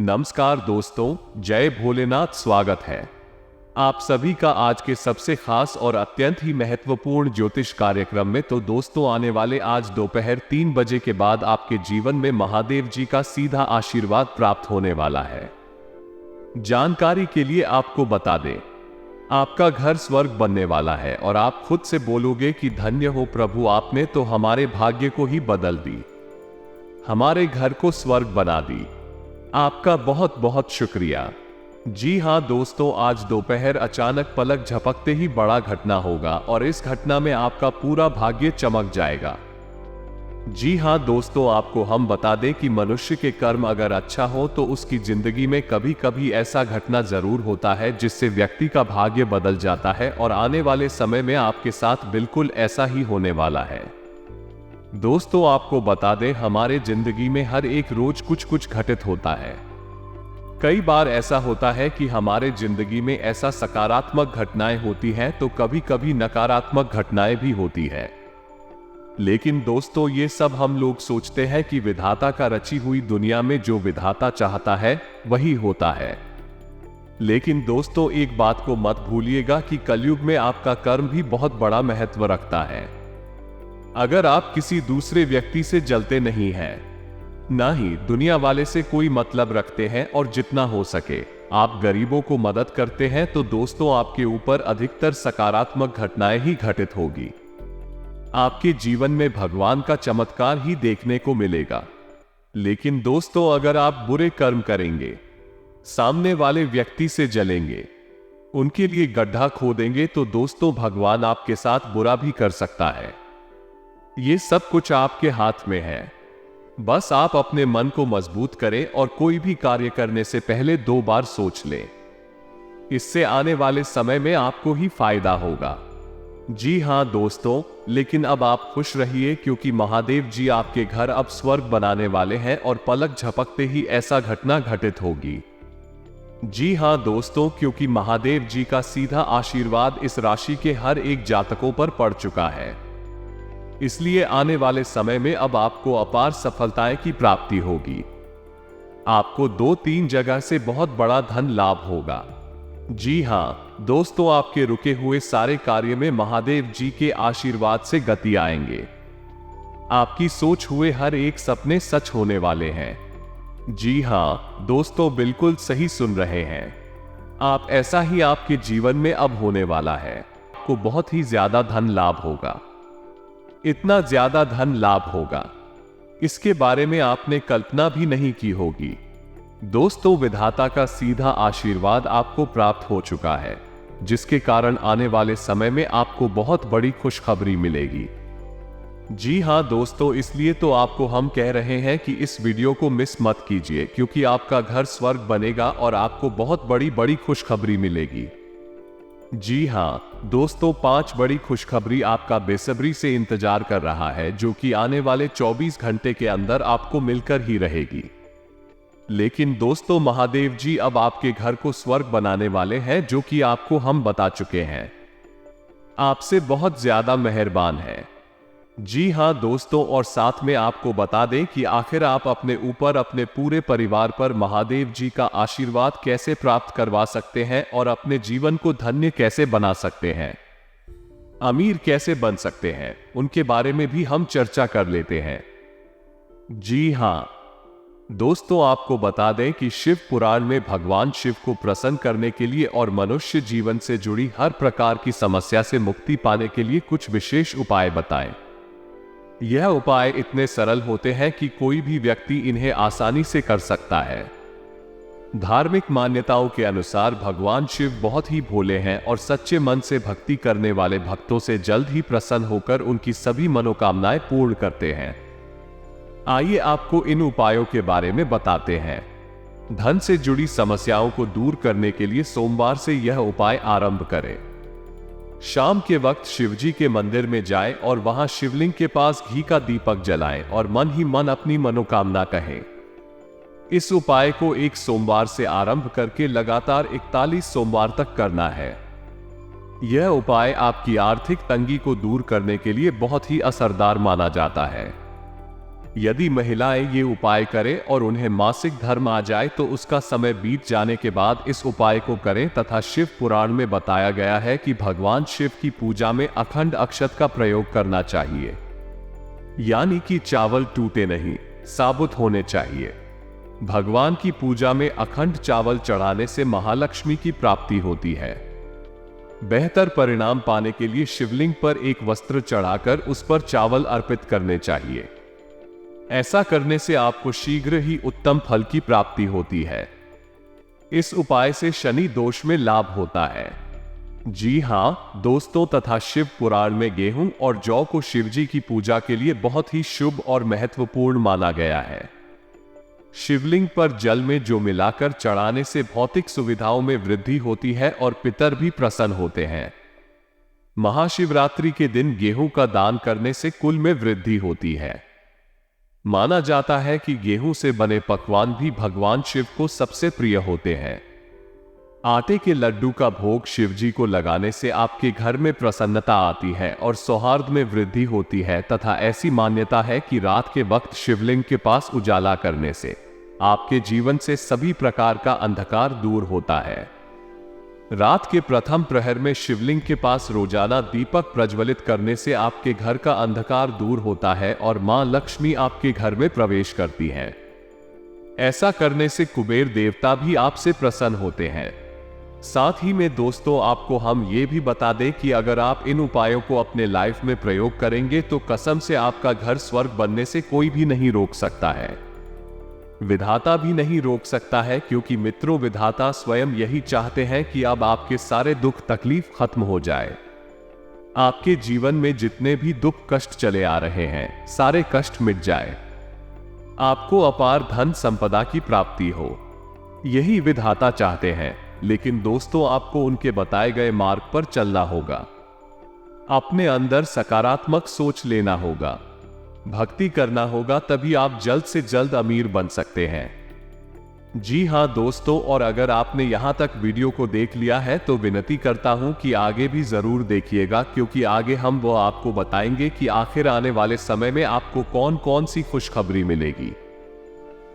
नमस्कार दोस्तों, जय भोलेनाथ। स्वागत है आप सभी का आज के सबसे खास और अत्यंत ही महत्वपूर्ण ज्योतिष कार्यक्रम में। तो दोस्तों, आने वाले आज दोपहर 3 बजे के बाद आपके जीवन में महादेव जी का सीधा आशीर्वाद प्राप्त होने वाला है। जानकारी के लिए आपको बता दें, आपका घर स्वर्ग बनने वाला है और आप खुद से बोलोगे कि धन्य हो प्रभु, आपने तो हमारे भाग्य को ही बदल दी, हमारे घर को स्वर्ग बना दी। आपका बहुत बहुत शुक्रिया। जी हां दोस्तों, आज दोपहर अचानक पलक झपकते ही बड़ा घटना होगा और इस घटना में आपका पूरा भाग्य चमक जाएगा। जी हां दोस्तों, आपको हम बता दें कि मनुष्य के कर्म अगर अच्छा हो तो उसकी जिंदगी में कभी कभी ऐसा घटना जरूर होता है जिससे व्यक्ति का भाग्य बदल जाता है और आने वाले समय में आपके साथ बिल्कुल ऐसा ही होने वाला है। दोस्तों, आपको बता दें, हमारे जिंदगी में हर एक रोज कुछ कुछ घटित होता है। कई बार ऐसा होता है कि हमारे जिंदगी में ऐसा सकारात्मक घटनाएं होती हैं तो कभी कभी नकारात्मक घटनाएं भी होती है। लेकिन दोस्तों, ये सब हम लोग सोचते हैं कि विधाता का रची हुई दुनिया में जो विधाता चाहता है वही होता है। लेकिन दोस्तों, एक बात को मत भूलिएगा कि कलयुग में आपका कर्म भी बहुत बड़ा महत्व रखता है। अगर आप किसी दूसरे व्यक्ति से जलते नहीं हैं, ना ही दुनिया वाले से कोई मतलब रखते हैं और जितना हो सके आप गरीबों को मदद करते हैं, तो दोस्तों आपके ऊपर अधिकतर सकारात्मक घटनाएं ही घटित होगी। आपके जीवन में भगवान का चमत्कार ही देखने को मिलेगा। लेकिन दोस्तों, अगर आप बुरे कर्म करेंगे, सामने वाले व्यक्ति से जलेंगे, उनके लिए गड्ढा खोदेंगे, तो दोस्तों भगवान आपके साथ बुरा भी कर सकता है। ये सब कुछ आपके हाथ में है। बस आप अपने मन को मजबूत करें और कोई भी कार्य करने से पहले 2 बार सोच लें। इससे आने वाले समय में आपको ही फायदा होगा। जी हां दोस्तों, लेकिन अब आप खुश रहिए क्योंकि महादेव जी आपके घर अब स्वर्ग बनाने वाले हैं और पलक झपकते ही ऐसा घटना घटित होगी। जी हां दोस्तों, क्योंकि महादेव जी का सीधा आशीर्वाद इस राशि के हर एक जातकों पर पड़ चुका है, इसलिए आने वाले समय में अब आपको अपार सफलताएं की प्राप्ति होगी। आपको 2-3 जगह से बहुत बड़ा धन लाभ होगा। जी हां दोस्तों, आपके रुके हुए सारे कार्य में महादेव जी के आशीर्वाद से गति आएंगे। आपकी सोच हुए हर एक सपने सच होने वाले हैं। जी हां दोस्तों, बिल्कुल सही सुन रहे हैं आप। ऐसा ही आपके जीवन में अब होने वाला है। आपको बहुत ही ज्यादा धन लाभ होगा। इतना ज्यादा धन लाभ होगा, इसके बारे में आपने कल्पना भी नहीं की होगी। दोस्तों, विधाता का सीधा आशीर्वाद आपको प्राप्त हो चुका है, जिसके कारण आने वाले समय में आपको बहुत बड़ी खुशखबरी मिलेगी। जी हां दोस्तों, इसलिए तो आपको हम कह रहे हैं कि इस वीडियो को मिस मत कीजिए, क्योंकि आपका घर स्वर्ग बनेगा और आपको बहुत बड़ी बड़ी खुशखबरी मिलेगी। जी हां दोस्तों, 5 बड़ी खुशखबरी आपका बेसब्री से इंतजार कर रहा है, जो कि आने वाले 24 घंटे के अंदर आपको मिलकर ही रहेगी। लेकिन दोस्तों, महादेव जी अब आपके घर को स्वर्ग बनाने वाले हैं, जो कि आपको हम बता चुके हैं। आपसे बहुत ज्यादा मेहरबान है। जी हां दोस्तों, और साथ में आपको बता दें कि आखिर आप अपने ऊपर, अपने पूरे परिवार पर महादेव जी का आशीर्वाद कैसे प्राप्त करवा सकते हैं और अपने जीवन को धन्य कैसे बना सकते हैं, अमीर कैसे बन सकते हैं, उनके बारे में भी हम चर्चा कर लेते हैं। जी हां दोस्तों, आपको बता दें कि शिव पुराण में भगवान शिव को प्रसन्न करने के लिए और मनुष्य जीवन से जुड़ी हर प्रकार की समस्या से मुक्ति पाने के लिए कुछ विशेष उपाय बताएं। यह उपाय इतने सरल होते हैं कि कोई भी व्यक्ति इन्हें आसानी से कर सकता है। धार्मिक मान्यताओं के अनुसार भगवान शिव बहुत ही भोले हैं और सच्चे मन से भक्ति करने वाले भक्तों से जल्द ही प्रसन्न होकर उनकी सभी मनोकामनाएं पूर्ण करते हैं। आइए आपको इन उपायों के बारे में बताते हैं। धन से जुड़ी समस्याओं को दूर करने के लिए सोमवार से यह उपाय आरंभ करें। शाम के वक्त शिवजी के मंदिर में जाएं और वहां शिवलिंग के पास घी का दीपक जलाएं और मन ही मन अपनी मनोकामना कहें। इस उपाय को एक सोमवार से आरंभ करके लगातार 41 सोमवार तक करना है। यह उपाय आपकी आर्थिक तंगी को दूर करने के लिए बहुत ही असरदार माना जाता है। यदि महिलाएं ये उपाय करें और उन्हें मासिक धर्म आ जाए तो उसका समय बीत जाने के बाद इस उपाय को करें। तथा शिव पुराण में बताया गया है कि भगवान शिव की पूजा में अखंड अक्षत का प्रयोग करना चाहिए, यानी कि चावल टूटे नहीं, साबुत होने चाहिए। भगवान की पूजा में अखंड चावल चढ़ाने से महालक्ष्मी की प्राप्ति होती है। बेहतर परिणाम पाने के लिए शिवलिंग पर एक वस्त्र चढ़ाकर उस पर चावल अर्पित करने चाहिए। ऐसा करने से आपको शीघ्र ही उत्तम फल की प्राप्ति होती है। इस उपाय से शनि दोष में लाभ होता है। जी हां दोस्तों, तथा शिव पुराण में गेहूं और जौ को शिवजी की पूजा के लिए बहुत ही शुभ और महत्वपूर्ण माना गया है। शिवलिंग पर जल में जो मिलाकर चढ़ाने से भौतिक सुविधाओं में वृद्धि होती है और पितर भी प्रसन्न होते हैं। महाशिवरात्रि के दिन गेहूं का दान करने से कुल में वृद्धि होती है। माना जाता है कि गेहूं से बने पकवान भी भगवान शिव को सबसे प्रिय होते हैं। आटे के लड्डू का भोग शिवजी को लगाने से आपके घर में प्रसन्नता आती है और सौहार्द में वृद्धि होती है। तथा ऐसी मान्यता है कि रात के वक्त शिवलिंग के पास उजाला करने से आपके जीवन से सभी प्रकार का अंधकार दूर होता है। रात के प्रथम प्रहर में शिवलिंग के पास रोजाना दीपक प्रज्वलित करने से आपके घर का अंधकार दूर होता है और मां लक्ष्मी आपके घर में प्रवेश करती हैं। ऐसा करने से कुबेर देवता भी आपसे प्रसन्न होते हैं। साथ ही में दोस्तों, आपको हम ये भी बता दें कि अगर आप इन उपायों को अपने लाइफ में प्रयोग करेंगे तो कसम से आपका घर स्वर्ग बनने से कोई भी नहीं रोक सकता है। विधाता भी नहीं रोक सकता है, क्योंकि मित्रों विधाता स्वयं यही चाहते हैं कि अब आपके सारे दुख तकलीफ खत्म हो जाए। आपके जीवन में जितने भी दुख कष्ट चले आ रहे हैं सारे कष्ट मिट जाए। आपको अपार धन संपदा की प्राप्ति हो, यही विधाता चाहते हैं। लेकिन दोस्तों, आपको उनके बताए गए मार्ग पर चलना होगा। अपने अंदर सकारात्मक सोच लेना होगा, भक्ति करना होगा, तभी आप जल्द से जल्द अमीर बन सकते हैं। जी हां दोस्तों, और अगर आपने यहां तक वीडियो को देख लिया है तो विनती करता हूं कि आगे भी जरूर देखिएगा, क्योंकि आगे हम वो आपको बताएंगे कि आखिर आने वाले समय में आपको कौन कौन सी खुशखबरी मिलेगी,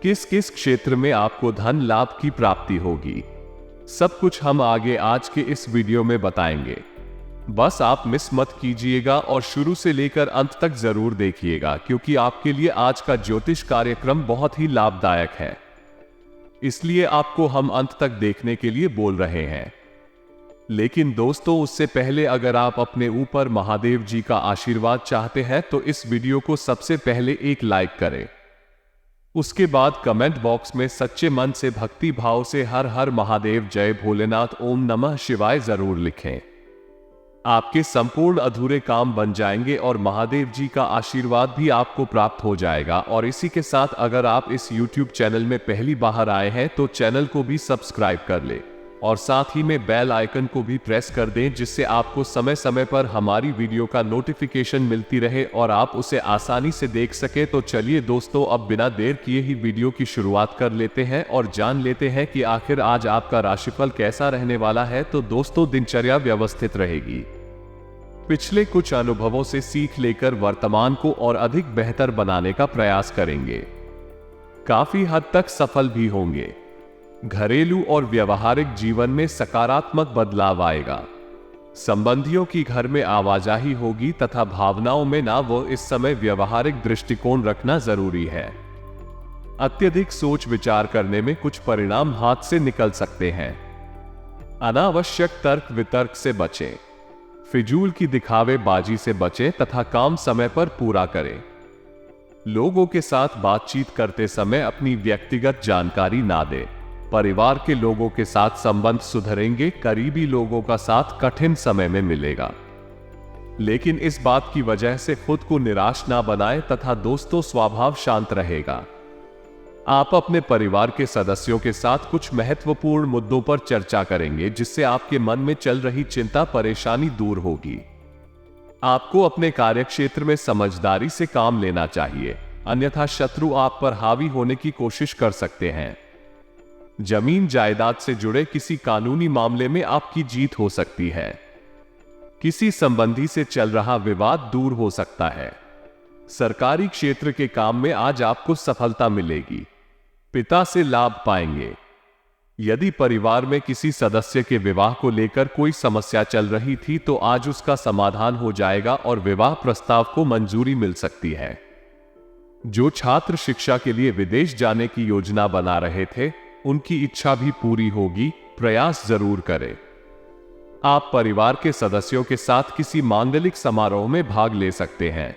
किस किस क्षेत्र में आपको धन लाभ की प्राप्ति होगी। सब कुछ हम आगे आज के इस वीडियो में बताएंगे। बस आप मिस मत कीजिएगा और शुरू से लेकर अंत तक जरूर देखिएगा, क्योंकि आपके लिए आज का ज्योतिष कार्यक्रम बहुत ही लाभदायक है। इसलिए आपको हम अंत तक देखने के लिए बोल रहे हैं। लेकिन दोस्तों, उससे पहले अगर आप अपने ऊपर महादेव जी का आशीर्वाद चाहते हैं तो इस वीडियो को सबसे पहले एक लाइक करें। उसके बाद कमेंट बॉक्स में सच्चे मन से भक्ति भाव से हर हर महादेव, जय भोलेनाथ, ओम नमः शिवाय जरूर लिखें। आपके संपूर्ण अधूरे काम बन जाएंगे और महादेव जी का आशीर्वाद भी आपको प्राप्त हो जाएगा। और इसी के साथ अगर आप इस YouTube चैनल में पहली बार आए हैं तो चैनल को भी सब्सक्राइब कर ले और साथ ही में बेल आइकन को भी प्रेस कर दें, जिससे आपको समय समय पर हमारी वीडियो का नोटिफिकेशन मिलती रहे और आप उसे आसानी से देख सके। तो चलिए दोस्तों, अब बिना देर किए ही वीडियो की शुरुआत कर लेते हैं और जान लेते हैं कि आखिर आज आपका राशिफल कैसा रहने वाला है। तो दोस्तों, दिनचर्या व्यवस्थित रहेगी। पिछले कुछ अनुभवों से सीख लेकर वर्तमान को और अधिक बेहतर बनाने का प्रयास करेंगे। काफी हद तक सफल भी होंगे। घरेलू और व्यवहारिक जीवन में सकारात्मक बदलाव आएगा। संबंधियों की घर में आवाजाही होगी तथा भावनाओं में ना वो इस समय व्यवहारिक दृष्टिकोण रखना जरूरी है। अत्यधिक सोच विचार करने में कुछ परिणाम हाथ से निकल सकते हैं। अनावश्यक तर्क वितर्क से बचें। फिजूल की दिखावेबाजी से बचें तथा काम समय पर पूरा करें। लोगों के साथ बातचीत करते समय अपनी व्यक्तिगत जानकारी ना दें। परिवार के लोगों के साथ संबंध सुधरेंगे। करीबी लोगों का साथ कठिन समय में मिलेगा, लेकिन इस बात की वजह से खुद को निराश ना बनाएं तथा दोस्तों, स्वभाव शांत रहेगा। आप अपने परिवार के सदस्यों के साथ कुछ महत्वपूर्ण मुद्दों पर चर्चा करेंगे, जिससे आपके मन में चल रही चिंता परेशानी दूर होगी। आपको अपने कार्यक्षेत्र में समझदारी से काम लेना चाहिए, अन्यथा शत्रु आप पर हावी होने की कोशिश कर सकते हैं। जमीन जायदाद से जुड़े किसी कानूनी मामले में आपकी जीत हो सकती है। किसी संबंधी से चल रहा विवाद दूर हो सकता है। सरकारी क्षेत्र के काम में आज आपको सफलता मिलेगी। पिता से लाभ पाएंगे। यदि परिवार में किसी सदस्य के विवाह को लेकर कोई समस्या चल रही थी तो आज उसका समाधान हो जाएगा और विवाह प्रस्ताव को मंजूरी मिल सकती है। जो छात्र शिक्षा के लिए विदेश जाने की योजना बना रहे थे, उनकी इच्छा भी पूरी होगी। प्रयास जरूर करें। आप परिवार के सदस्यों के साथ किसी मांगलिक समारोह में भाग ले सकते हैं।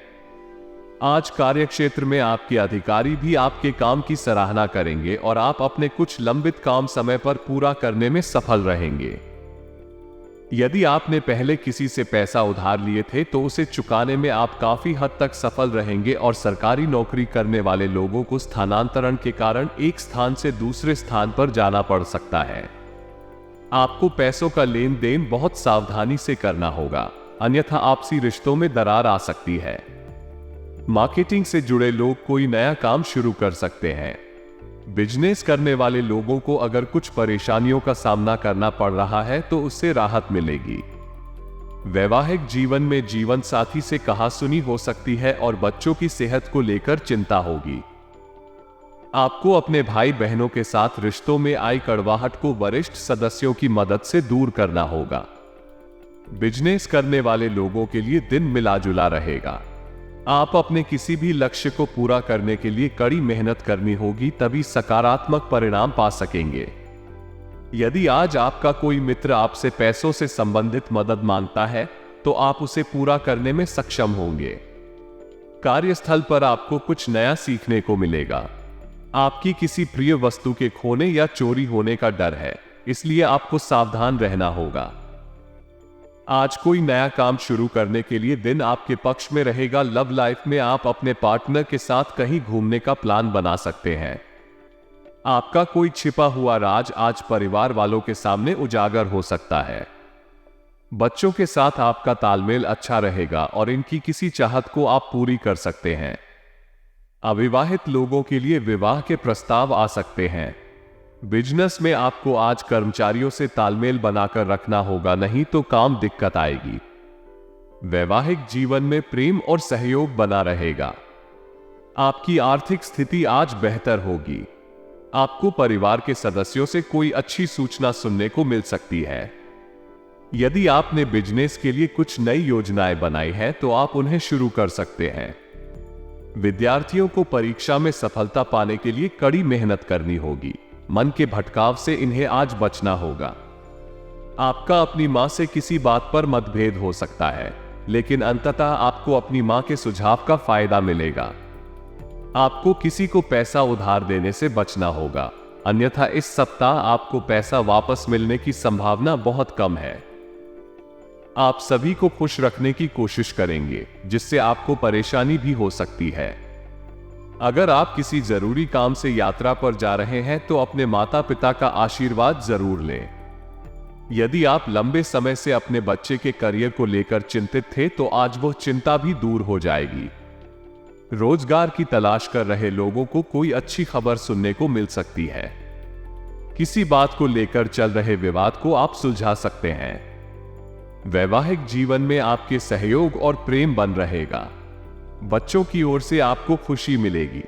आज कार्यक्षेत्र में आपके अधिकारी भी आपके काम की सराहना करेंगे और आप अपने कुछ लंबित काम समय पर पूरा करने में सफल रहेंगे। यदि आपने पहले किसी से पैसा उधार लिए थे तो उसे चुकाने में आप काफी हद तक सफल रहेंगे और सरकारी नौकरी करने वाले लोगों को स्थानांतरण के कारण एक स्थान से दूसरे स्थान पर जाना पड़ सकता है। आपको पैसों का लेन देन बहुत सावधानी से करना होगा, अन्यथा आपसी रिश्तों में दरार आ सकती है। मार्केटिंग से जुड़े लोग कोई नया काम शुरू कर सकते हैं। बिजनेस करने वाले लोगों को अगर कुछ परेशानियों का सामना करना पड़ रहा है तो उससे राहत मिलेगी। वैवाहिक जीवन में जीवन साथी से कहासुनी हो सकती है और बच्चों की सेहत को लेकर चिंता होगी। आपको अपने भाई बहनों के साथ रिश्तों में आई कड़वाहट को वरिष्ठ सदस्यों की मदद से दूर करना होगा। बिजनेस करने वाले लोगों के लिए दिन मिला जुला रहेगा। आप अपने किसी भी लक्ष्य को पूरा करने के लिए कड़ी मेहनत करनी होगी, तभी सकारात्मक परिणाम पा सकेंगे। यदि आज आपका कोई मित्र आपसे पैसों से संबंधित मदद मांगता है तो आप उसे पूरा करने में सक्षम होंगे। कार्यस्थल पर आपको कुछ नया सीखने को मिलेगा। आपकी किसी प्रिय वस्तु के खोने या चोरी होने का डर है, इसलिए आपको सावधान रहना होगा। आज कोई नया काम शुरू करने के लिए दिन आपके पक्ष में रहेगा। लव लाइफ में आप अपने पार्टनर के साथ कहीं घूमने का प्लान बना सकते हैं। आपका कोई छिपा हुआ राज आज परिवार वालों के सामने उजागर हो सकता है। बच्चों के साथ आपका तालमेल अच्छा रहेगा और इनकी किसी चाहत को आप पूरी कर सकते हैं। अविवाहित लोगों के लिए विवाह के प्रस्ताव आ सकते हैं। बिजनेस में आपको आज कर्मचारियों से तालमेल बनाकर रखना होगा, नहीं तो काम दिक्कत आएगी। वैवाहिक जीवन में प्रेम और सहयोग बना रहेगा। आपकी आर्थिक स्थिति आज बेहतर होगी। आपको परिवार के सदस्यों से कोई अच्छी सूचना सुनने को मिल सकती है। यदि आपने बिजनेस के लिए कुछ नई योजनाएं बनाई हैं तो आप उन्हें शुरू कर सकते हैं। विद्यार्थियों को परीक्षा में सफलता पाने के लिए कड़ी मेहनत करनी होगी। मन के भटकाव से इन्हें आज बचना होगा। आपका अपनी मां से किसी बात पर मतभेद हो सकता है, लेकिन अंततः आपको अपनी मां के सुझाव का फायदा मिलेगा। आपको किसी को पैसा उधार देने से बचना होगा, अन्यथा इस सप्ताह आपको पैसा वापस मिलने की संभावना बहुत कम है। आप सभी को खुश रखने की कोशिश करेंगे, जिससे आपको परेशानी भी हो सकती है। अगर आप किसी जरूरी काम से यात्रा पर जा रहे हैं तो अपने माता पिता का आशीर्वाद जरूर लें। यदि आप लंबे समय से अपने बच्चे के करियर को लेकर चिंतित थे तो आज वो चिंता भी दूर हो जाएगी। रोजगार की तलाश कर रहे लोगों को कोई अच्छी खबर सुनने को मिल सकती है। किसी बात को लेकर चल रहे विवाद को आप सुलझा सकते हैं। वैवाहिक जीवन में आपके सहयोग और प्रेम बन रहेगा। बच्चों की ओर से आपको खुशी मिलेगी।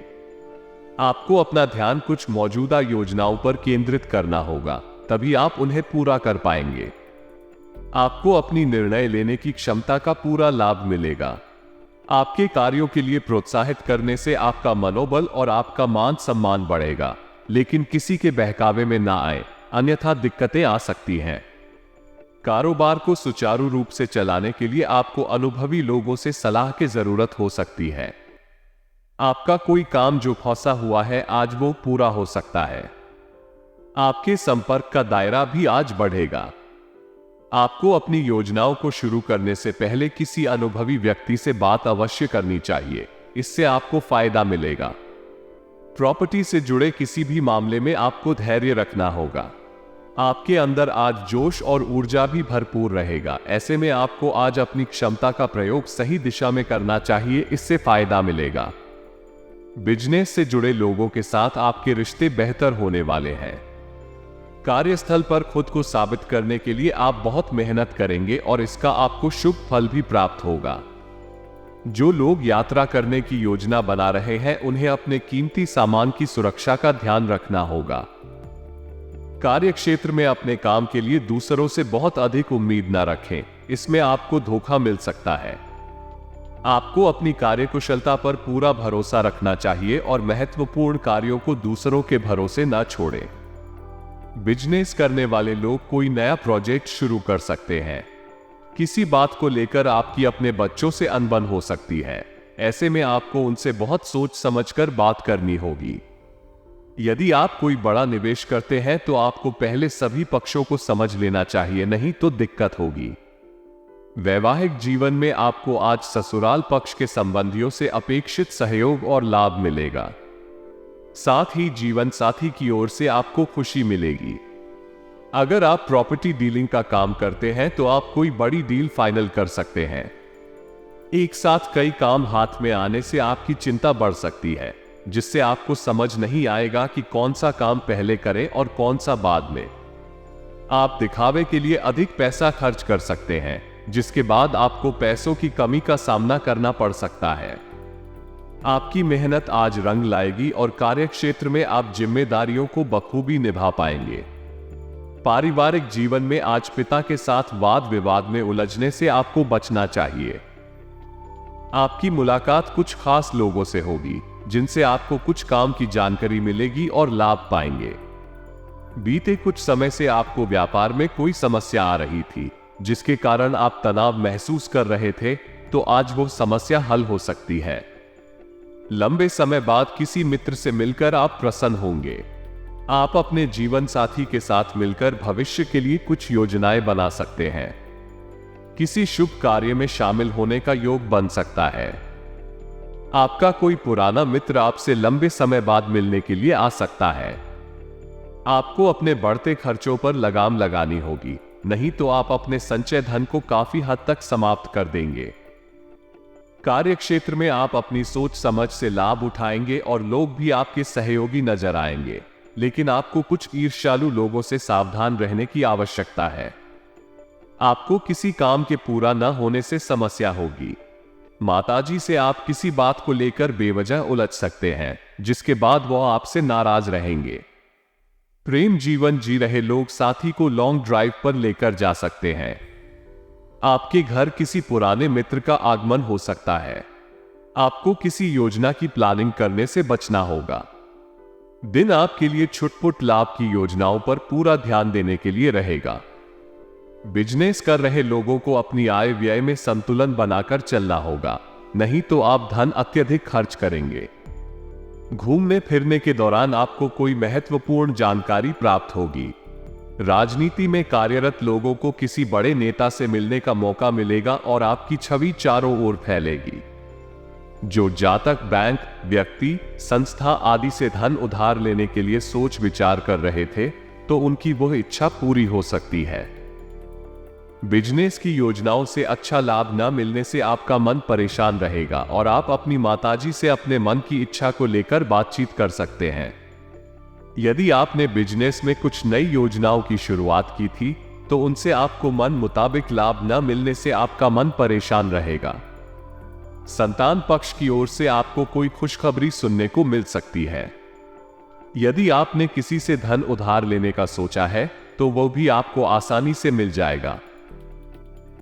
आपको अपना ध्यान कुछ मौजूदा योजनाओं पर केंद्रित करना होगा, तभी आप उन्हें पूरा कर पाएंगे। आपको अपनी निर्णय लेने की क्षमता का पूरा लाभ मिलेगा। आपके कार्यों के लिए प्रोत्साहित करने से आपका मनोबल और आपका मान सम्मान बढ़ेगा, लेकिन किसी के बहकावे में ना आए, अन्यथा दिक्कतें आ सकती हैं। कारोबार को सुचारू रूप से चलाने के लिए आपको अनुभवी लोगों से सलाह की जरूरत हो सकती है। आपका कोई काम जो फंसा हुआ है आज वो पूरा हो सकता है। आपके संपर्क का दायरा भी आज बढ़ेगा। आपको अपनी योजनाओं को शुरू करने से पहले किसी अनुभवी व्यक्ति से बात अवश्य करनी चाहिए, इससे आपको फायदा मिलेगा। प्रॉपर्टी से जुड़े किसी भी मामले में आपको धैर्य रखना होगा। आपके अंदर आज जोश और ऊर्जा भी भरपूर रहेगा। ऐसे में आपको आज अपनी क्षमता का प्रयोग सही दिशा में करना चाहिए, इससे फायदा मिलेगा। बिजनेस से जुड़े लोगों के साथ आपके रिश्ते बेहतर होने वाले हैं। कार्यस्थल पर खुद को साबित करने के लिए आप बहुत मेहनत करेंगे और इसका आपको शुभ फल भी प्राप्त होगा। जो लोग यात्रा करने की योजना बना रहे हैं उन्हें अपने कीमती सामान की सुरक्षा का ध्यान रखना होगा। कार्य क्षेत्र में अपने काम के लिए दूसरों से बहुत अधिक उम्मीद न रखें, इसमें आपको धोखा मिल सकता है। आपको अपनी कार्यकुशलता पर पूरा भरोसा रखना चाहिए और महत्वपूर्ण कार्यों को दूसरों के भरोसे न छोड़ें। बिजनेस करने वाले लोग कोई नया प्रोजेक्ट शुरू कर सकते हैं। किसी बात को लेकर आपकी अपने बच्चों से अनबन हो सकती है। ऐसे में आपको उनसे बहुत सोच समझकर बात करनी होगी। यदि आप कोई बड़ा निवेश करते हैं तो आपको पहले सभी पक्षों को समझ लेना चाहिए, नहीं तो दिक्कत होगी। वैवाहिक जीवन में आपको आज ससुराल पक्ष के संबंधियों से अपेक्षित सहयोग और लाभ मिलेगा। साथ ही जीवन साथी की ओर से आपको खुशी मिलेगी। अगर आप प्रॉपर्टी डीलिंग का काम करते हैं तो आप कोई बड़ी डील फाइनल कर सकते हैं। एक साथ कई काम हाथ में आने से आपकी चिंता बढ़ सकती है, जिससे आपको समझ नहीं आएगा कि कौन सा काम पहले करें और कौन सा बाद में। आप दिखावे के लिए अधिक पैसा खर्च कर सकते हैं, जिसके बाद आपको पैसों की कमी का सामना करना पड़ सकता है। आपकी मेहनत आज रंग लाएगी और कार्यक्षेत्र में आप जिम्मेदारियों को बखूबी निभा पाएंगे। पारिवारिक जीवन में आज पिता के साथ वाद विवाद में उलझने से आपको बचना चाहिए। आपकी मुलाकात कुछ खास लोगों से होगी, जिनसे आपको कुछ काम की जानकारी मिलेगी और लाभ पाएंगे। बीते कुछ समय से आपको व्यापार में कोई समस्या आ रही थी, जिसके कारण आप तनाव महसूस कर रहे थे, तो आज वो समस्या हल हो सकती है। लंबे समय बाद किसी मित्र से मिलकर आप प्रसन्न होंगे। आप अपने जीवन साथी के साथ मिलकर भविष्य के लिए कुछ योजनाएं बना सकते हैं। किसी शुभ कार्य में शामिल होने का योग बन सकता है। आपका कोई पुराना मित्र आपसे लंबे समय बाद मिलने के लिए आ सकता है। आपको अपने बढ़ते खर्चों पर लगाम लगानी होगी, नहीं तो आप अपने संचय धन को काफी हद तक समाप्त कर देंगे। कार्यक्षेत्र में आप अपनी सोच समझ से लाभ उठाएंगे और लोग भी आपके सहयोगी नजर आएंगे, लेकिन आपको कुछ ईर्ष्यालु लोगों से सावधान रहने की आवश्यकता है। आपको किसी काम के पूरा न होने से समस्या होगी। माताजी से आप किसी बात को लेकर बेवजह उलझ सकते हैं, जिसके बाद वो आपसे नाराज रहेंगे। प्रेम जीवन जी रहे लोग साथी को लॉन्ग ड्राइव पर लेकर जा सकते हैं। आपके घर किसी पुराने मित्र का आगमन हो सकता है। आपको किसी योजना की प्लानिंग करने से बचना होगा। दिन आपके लिए छुटपुट लाभ की योजनाओं पर पूरा ध्यान देने के लिए रहेगा। बिजनेस कर रहे लोगों को अपनी आय व्यय में संतुलन बनाकर चलना होगा, नहीं तो आप धन अत्यधिक खर्च करेंगे। घूमने फिरने के दौरान आपको कोई महत्वपूर्ण जानकारी प्राप्त होगी। राजनीति में कार्यरत लोगों को किसी बड़े नेता से मिलने का मौका मिलेगा और आपकी छवि चारों ओर फैलेगी। जो जातक बैंक, व्यक्ति, संस्था आदि से धन उधार लेने के लिए सोच विचार कर रहे थे, तो उनकी वह इच्छा पूरी हो सकती है। बिजनेस की योजनाओं से अच्छा लाभ न मिलने से आपका मन परेशान रहेगा और आप अपनी माताजी से अपने मन की इच्छा को लेकर बातचीत कर सकते हैं। यदि आपने बिजनेस में कुछ नई योजनाओं की शुरुआत की थी, तो उनसे आपको मन मुताबिक लाभ न मिलने से आपका मन परेशान रहेगा। संतान पक्ष की ओर से आपको कोई खुशखबरी सुनने को मिल सकती है। यदि आपने किसी से धन उधार लेने का सोचा है, तो वो भी आपको आसानी से मिल जाएगा।